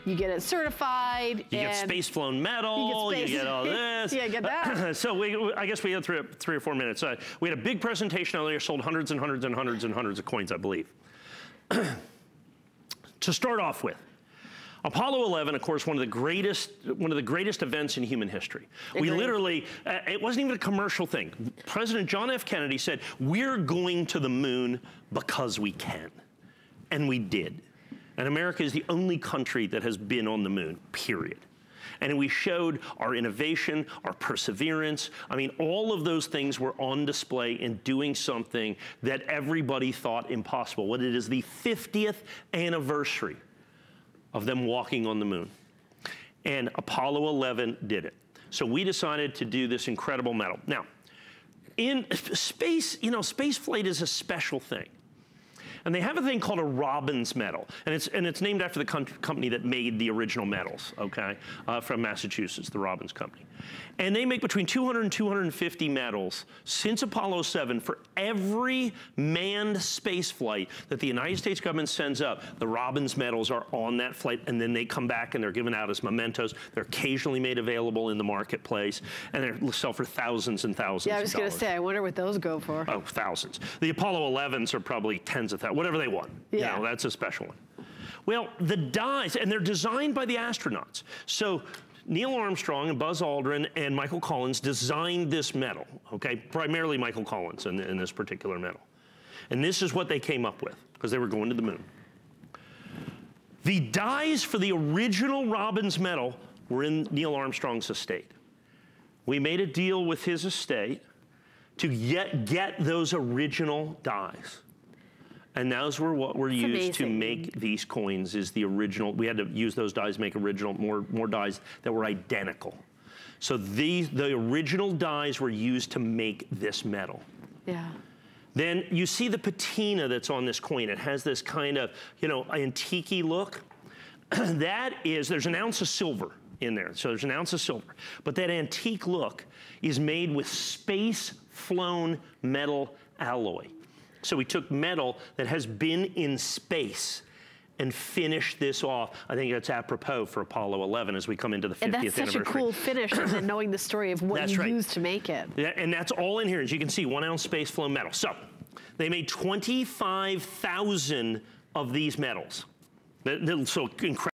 You get it certified. You get space-flown metal. You get all this. Yeah, get that. So I guess we had three or 4 minutes. We had a big presentation earlier, sold hundreds and hundreds and hundreds and hundreds of coins, I believe. To start off with, Apollo 11, of course, one of the greatest events in human history. Agreed. We literally, it wasn't even a commercial thing. President John F. Kennedy said, we're going to the moon because we can. And we did. And America is the only country that has been on the moon, period. And we showed our innovation, our perseverance. I mean, all of those things were on display in doing something that everybody thought impossible. What it is the 50th anniversary of them walking on the moon. And Apollo 11 did it. So we decided to do this incredible medal. Now, in space, you know, space flight is a special thing. And they have a thing called a Robbins medal. And it's named after the company that made the original medals, okay, from Massachusetts, the Robbins company. And they make between 200 and 250 medals since Apollo 7 for every manned space flight that the United States government sends up. The Robbins medals are on that flight, and then they come back and they're given out as mementos. They're occasionally made available in the marketplace, and they sell for thousands and thousands of dollars. Yeah, I was going to say, I wonder what those go for. Oh, thousands. The Apollo 11s are probably tens of thousands, whatever they want. Yeah. You know, that's a special one. Well, the dies, and they're designed by the astronauts. So Neil Armstrong and Buzz Aldrin and Michael Collins designed this medal, okay? Primarily Michael Collins in this particular medal. And this is what they came up with, because they were going to the moon. The dies for the original Robbins medal were in Neil Armstrong's estate. We made a deal with his estate to get those original dies. And those were what were used to make these coins, is the original. We had to use those dies, make original, more dies that were identical. So the original dies were used to make this medal. Yeah. Then you see the patina that's on this coin. It has this kind of, you know, antique-y look. That is, there's an ounce of silver in there. So there's an ounce of silver. But that antique look is made with space-flown metal alloy. So we took metal that has been in space and finished this off. I think that's apropos for Apollo 11 as we come into the 50th anniversary. And that's such a cool finish, and knowing the story of what you used to make it. Yeah, and that's all in here. As you can see, 1 ounce space flown metal. So they made 25,000 of these medals. So incredible.